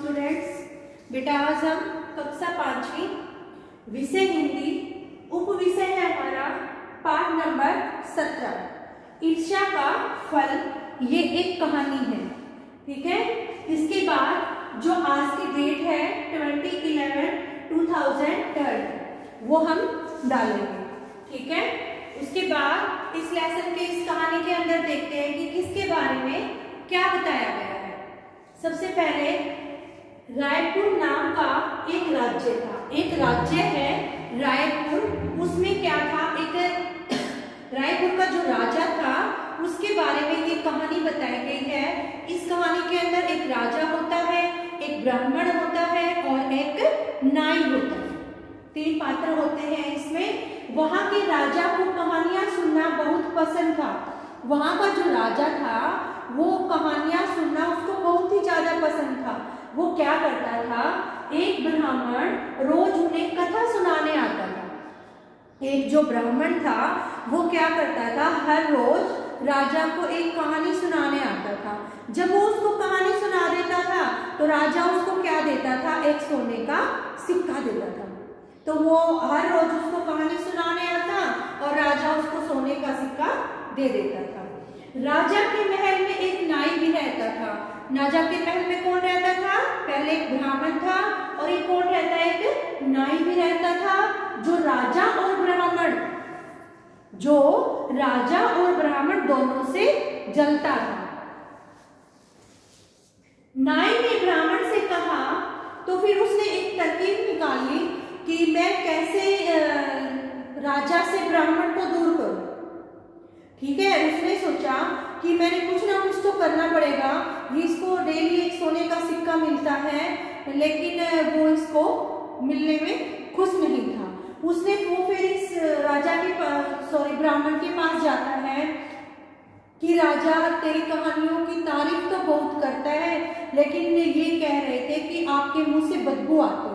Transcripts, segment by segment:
Students, बेटा आज हम कक्षा 5वीं विषय हिंदी उप विषय है हमारा पाठ नंबर 17 ईर्ष्या का फल। ये एक कहानी है, ठीक है। इसके बाद जो आज की डेट है 20/11/2003 वो हम डालेंगे, ठीक है। उसके बाद इस लेसन के इस कहानी के अंदर देखते हैं कि किसके बारे में क्या बताया गया है। सबसे पहले रायपुर नाम का एक राज्य था, एक राज्य है रायपुर। उसमें क्या था, एक रायपुर का जो राजा था उसके बारे में ये कहानी बताई गई है। इस कहानी के अंदर एक राजा होता है, एक ब्राह्मण होता है और एक नाई होता है। 3 पात्र होते हैं इसमें। वहां के राजा को कहानियां सुनना बहुत पसंद था। वहां का जो राजा था वो कहानियां सुनना उसको बहुत ही ज्यादा पसंद था। वो क्या करता था, एक ब्राह्मण रोज उन्हें कथा सुनाने आता था। एक जो ब्राह्मण था वो क्या करता था, हर रोज राजा को एक कहानी सुनाने आता था। जब वो उसको कहानी सुना देता था तो राजा उसको क्या देता था, एक सोने का सिक्का देता था। तो वो हर रोज उसको कहानी सुनाने आता और राजा उसको सोने का सिक्का दे देता था। राजा के महल में एक नाई भी रहता था। राजा के महल में कौन रहता था, पहले एक ब्राह्मण था और एक कौन रहता है, एक नाई भी रहता था। जो राजा और ब्राह्मण दोनों से जलता था। नाई ने ब्राह्मण से कहा, तो फिर उसने एक तरकीब निकाली कि मैं कैसे राजा से ब्राह्मण को दूर करूं। ठीक है, उसने सोचा कि मैंने कुछ ना कुछ तो करना पड़ेगा। इसको डेली एक सोने का सिक्का मिलता है, लेकिन वो इसको मिलने में खुश नहीं था। उसने वो फिर इस राजा के ब्राह्मण के पास जाता है कि राजा तेरी कहानियों की तारीफ तो बहुत करता है, लेकिन ये कह रहे थे कि आपके मुंह से बदबू आती है,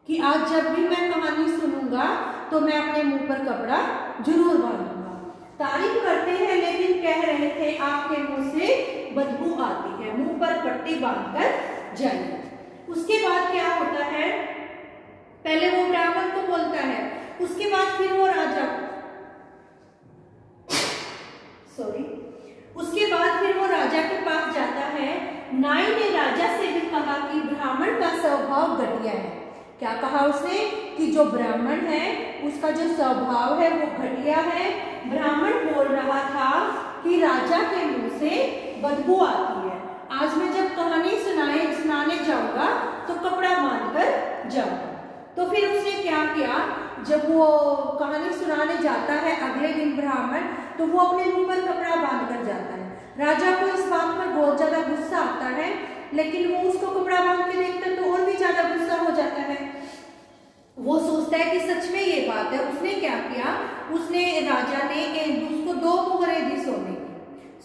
कि आज जब भी मैं कहानी सुनूंगा तो मैं अपने मुंह पर कपड़ा जरूर बांधूंगा। तारीफ करते हैं लेकिन कह रहे थे आपके मुंह से बदबू आती है, मुंह पर पट्टी बांधकर जाइए। उसके बाद क्या होता है, पहले वो ब्राह्मण को बोलता है, उसके बाद फिर वो राजा के पास जाता है। नाई ने राजा से भी कहा कि ब्राह्मण का स्वभाव घटिया है। क्या कहा उसने कि जो ब्राह्मण है उसका जो स्वभाव है वो घटिया है। ब्राह्मण बोल रहा था कि राजा के मुंह से बदबू आती है। आज मैं जब कहानी सुनाने जाऊंगा तो कपड़ा बांधकर जाऊंगा। तो फिर उसने क्या किया, जब वो कहानी सुनाने जाता है अगले दिन ब्राह्मण, तो वो अपने मुंह पर कपड़ा बांधकर जाता है। राजा को इस बात पर बहुत ज्यादा गुस्सा आता है, लेकिन वो उसको कपड़ा बांध के देखता है तो और भी ज्यादा गुस्सा हो जाता है। वो सोचता है कि सच में ये बात है। उसने क्या किया, उसने राजा ने उसको 2 मोहरे दी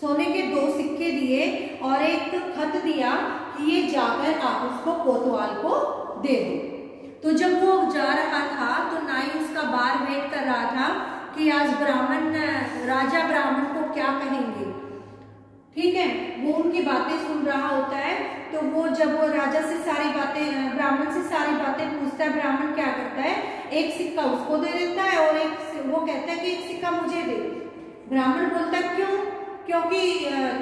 सोने के 2 सिक्के दिए और एक खत दिया कि ये जाकर आप उसको कोतवाल को दे दो। तो जब वो जा रहा था तो नाई उसका बार वेट कर रहा था कि आज राजा ब्राह्मण को क्या कहेंगे। ठीक है, वो उनकी बातें सुन रहा होता है। तो वो जब वो राजा से सारी बातें, ब्राह्मण से सारी बातें पूछता है, ब्राह्मण क्या करता है, एक सिक्का उसको दे देता है और वो कहता है कि एक सिक्का मुझे दे। ब्राह्मण बोलता है क्यों, क्योंकि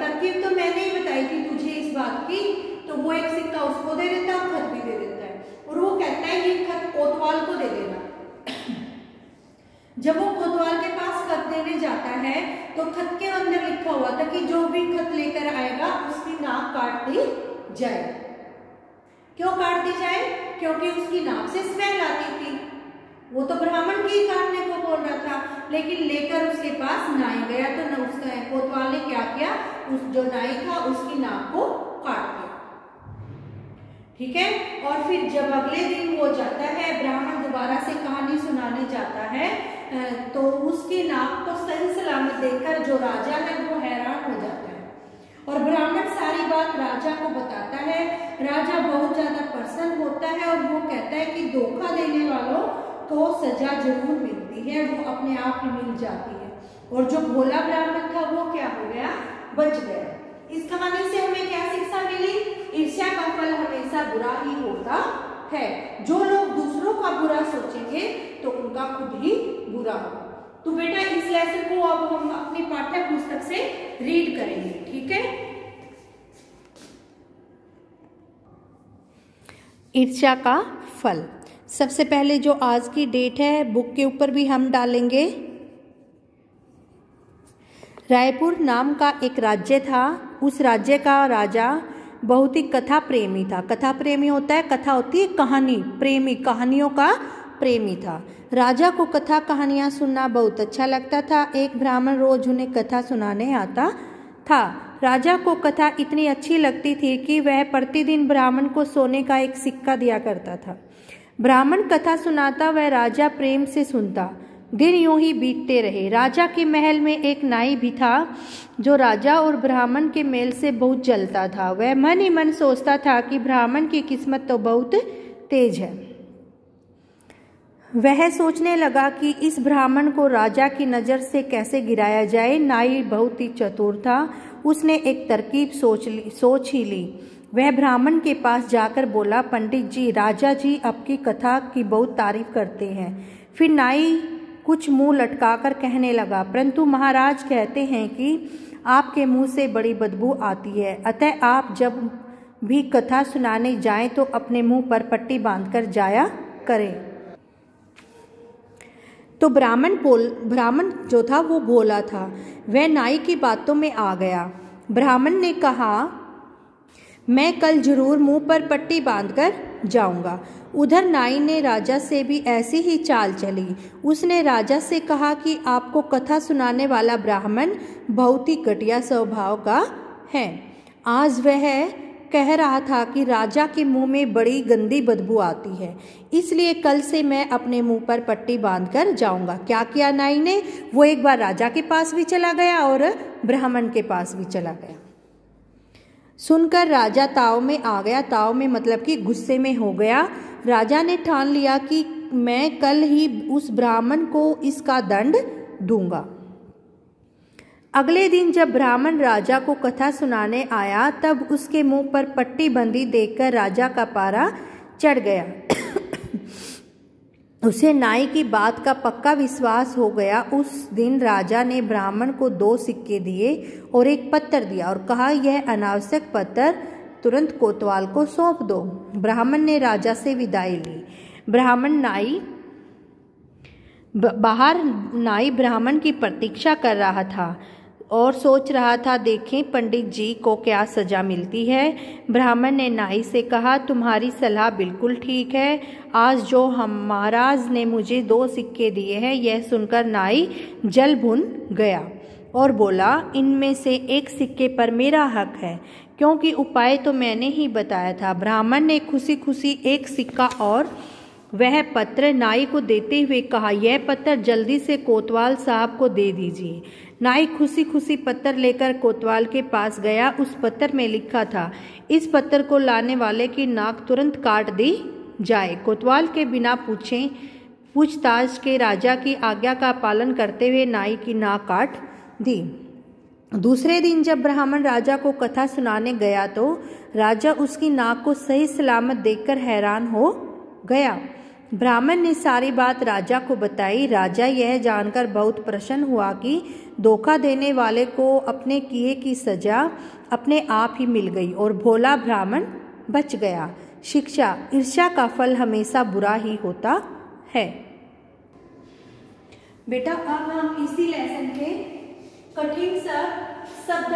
तरकीब तो मैंने ही बताई थी तुझे इस बात की। तो वो एक सिक्का उसको दे देता है और खत भी दे देता है और वो कहता है ये खत कोतवाल को दे देना। जब वो कोतवाल के पास खत देने जाता है तो खत के अंदर लिखा हुआ था कि जो भी खत लेकर आएगा उसकी नाक काट दी जाए। क्यों काट दी जाए, क्योंकि उसकी नाक से स्मेल आती थी। वो तो ब्राह्मण की काटने को बोल रहा था, लेकिन लेकर उसके पास नाई गया तो न उसका कोतवाल ने क्या किया, उस जो नाई था उसकी नाक को काट दिया। ठीक है, और फिर जब अगले दिन वो जाता है, ब्राह्मण दोबारा से कहानी सुनाने जाता है, तो उसकी नाक को सही सलामत देखकर जो राजा है वो हैरान हो जाता है और ब्राह्मण सारी बात राजा को बताता है। राजा बहुत ज्यादा प्रसन्न होता है और वो कहता है कि धोखा देने वालों को सजा जरूर मिलती है, वो अपने आप ही मिल जाती है। और जो भोला ब्राह्मण था वो क्या हो गया, बच गया। इस कहानी से हमें क्या शिक्षा मिली? ईर्ष्या का फल हमेशा बुरा ही होता है। जो लोग दूसरों का बुरा सोचेंगे तो उनका खुद ही बुरा होगा। तो बेटा इस लेसन को अब हम अपनी पाठ्य पुस्तक से रीड करेंगे, ठीक है। ईर्ष्या का फल। सबसे पहले जो आज की डेट है बुक के ऊपर भी हम डालेंगे। रायपुर नाम का एक राज्य था। उस राज्य का राजा बहुत ही कथा प्रेमी था। कथा प्रेमी होता है, कथा होती है कहानी, प्रेमी कहानियों का प्रेमी था। राजा को कथा कहानियां सुनना बहुत अच्छा लगता था। एक ब्राह्मण रोज उन्हें कथा सुनाने आता था। राजा को कथा इतनी अच्छी लगती थी कि वह प्रतिदिन ब्राह्मण को सोने का एक सिक्का दिया करता था। ब्राह्मण कथा सुनाता, वह राजा प्रेम से सुनता। दिन यूं ही बीतते रहे। राजा के महल में एक नाई भी था जो राजा और ब्राह्मण के मेल से बहुत जलता था। वह मन ही मन सोचता था कि ब्राह्मण की किस्मत तो बहुत तेज है। वह सोचने लगा कि इस ब्राह्मण को राजा की नज़र से कैसे गिराया जाए। नाई बहुत ही चतुर था। उसने एक तरकीब सोच ही ली। वह ब्राह्मण के पास जाकर बोला, पंडित जी, राजा जी आपकी कथा की बहुत तारीफ करते हैं। फिर नाई कुछ मुंह लटकाकर कहने लगा, परंतु महाराज कहते हैं कि आपके मुंह से बड़ी बदबू आती है, अतः आप जब भी कथा सुनाने जाएं तो अपने मुंह पर पट्टी बांधकर जाया करें। तो ब्राह्मण जो था वो भोला था। वह नाई की बातों में आ गया। ब्राह्मण ने कहा, मैं कल जरूर मुंह पर पट्टी बांधकर जाऊंगा। उधर नाई ने राजा से भी ऐसी ही चाल चली। उसने राजा से कहा कि आपको कथा सुनाने वाला ब्राह्मण बहुत ही घटिया स्वभाव का है। आज वह कह रहा था कि राजा के मुंह में बड़ी गंदी बदबू आती है, इसलिए कल से मैं अपने मुंह पर पट्टी बांधकर जाऊंगा। क्या किया नाई ने? वो एक बार राजा के पास भी चला गया और ब्राह्मण के पास भी चला गया। सुनकर राजा ताव में आ गया। ताव में मतलब कि गुस्से में हो गया। राजा ने ठान लिया कि मैं कल ही उस ब्राह्मण को इसका दंड दूंगा। अगले दिन जब ब्राह्मण राजा को कथा सुनाने आया तब उसके मुंह पर पट्टी बंधी देखकर राजा का पारा चढ़ गया। उसे नाई की बात का पक्का विश्वास हो गया। उस दिन राजा ने ब्राह्मण को 2 सिक्के दिए और एक पत्थर दिया और कहा, यह अनावश्यक पत्थर तुरंत कोतवाल को सौंप दो। ब्राह्मण ने राजा से विदाई ली। बाहर नाई ब्राह्मण की प्रतीक्षा कर रहा था और सोच रहा था, देखें पंडित जी को क्या सजा मिलती है। ब्राह्मण ने नाई से कहा, तुम्हारी सलाह बिल्कुल ठीक है। आज जो हम महाराज ने मुझे 2 सिक्के दिए हैं, यह सुनकर नाई जल भुन गया और बोला, इनमें से एक सिक्के पर मेरा हक है, क्योंकि उपाय तो मैंने ही बताया था। ब्राह्मण ने खुशी खुशी एक सिक्का और वह पत्र नाई को देते हुए कहा, यह पत्र जल्दी से कोतवाल साहब को दे दीजिए। नाई खुशी खुशी पत्र लेकर कोतवाल के पास गया। उस पत्र में लिखा था, इस पत्र को लाने वाले की नाक तुरंत काट दी जाए। कोतवाल के बिना पूछताछ के राजा की आज्ञा का पालन करते हुए नाई की नाक काट दी। दूसरे दिन जब ब्राह्मण राजा को कथा सुनाने गया तो राजा उसकी नाक को सही सलामत देखकर हैरान हो गया। ब्राह्मण ने सारी बात राजा को बताई। राजा यह जानकर बहुत प्रसन्न हुआ कि धोखा देने वाले को अपने किए की सजा अपने आप ही मिल गई और भोला ब्राह्मण बच गया। शिक्षा, ईर्ष्या का फल हमेशा बुरा ही होता है। बेटा अब हम इसी लेसन के कठिन शब्द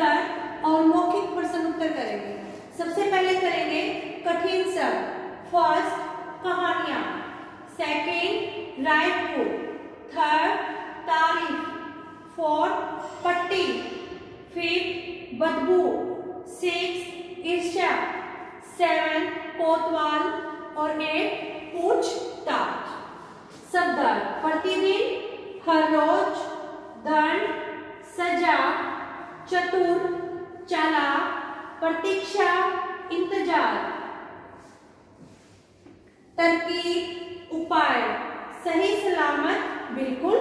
और मौखिक प्रश्न उत्तर करेंगे। सबसे पहले करेंगे कठिन शब्द। फर्स्ट, कहानियां। सेकेंड, रायपुर। थर्ड, तारीफ। फोर्थ, पट्टी। फिफ्थ, बदबू। सिक्स, ईर्ष्या। 7, कोतवाल और 8, पूछताछ। शब्द प्रतिदिन, हर रोज, दंड, सजा, चतुर, चालाक, प्रतीक्षा, इंतजार। तरकीब, उपाय, सही सलामत, बिल्कुल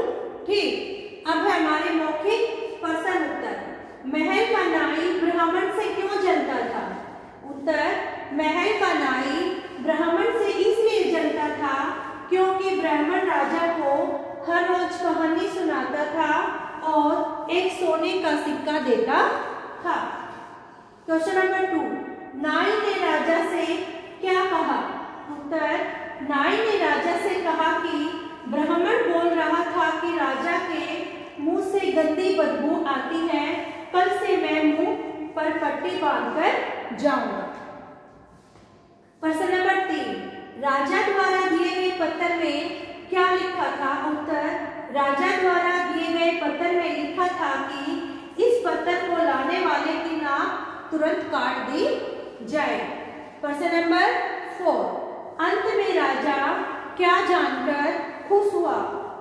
ठीक। अब है हमारे मौखिक प्रश्न उत्तर। महल का नाई ब्राह्मण से क्यों जलता था? उत्तर, महल का नाई ब्राह्मण से इसलिए जलता था क्योंकि ब्राह्मण राजा को हर रोज कहानी सुनाता था और एक सोने का सिक्का देता था। क्वेश्चन नंबर 2, नाई ने राजा से क्या कहा? उत्तर, नाई ने राजा से कहा कि ब्राह्मण बोल रहा था कि राजा के मुंह से गंदी बदबू आती है, कल से मैं मुंह पर पट्टी बांधकर जाऊंगा। प्रश्न नंबर 3, राजा द्वारा दिए गए पत्र में क्या लिखा था? उत्तर, राजा द्वारा दिए गए पत्र में लिखा था कि इस पत्र को लाने वाले की नाक तुरंत काट दी जाए। प्रश्न नंबर 4, अंत में राजा क्या जानकर खुश हुआ?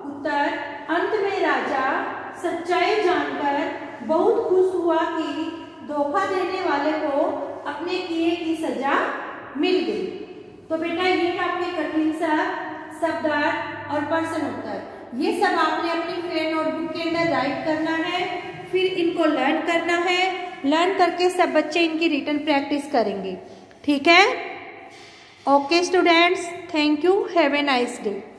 उत्तर, अंत में राजा सच्चाई जानकर बहुत खुश हुआ कि धोखा देने वाले को अपने किए की सजा मिल गई। तो बेटा ये है आपके कठिन शब्दार्थ और प्रश्न उत्तर। ये सब आपने अपनी फेयर नोटबुक के अंदर राइट करना है, फिर इनको लर्न करना है। लर्न करके सब बच्चे इनकी रिटन प्रैक्टिस करेंगे। ठीक है? Okay students, thank you, have a nice day.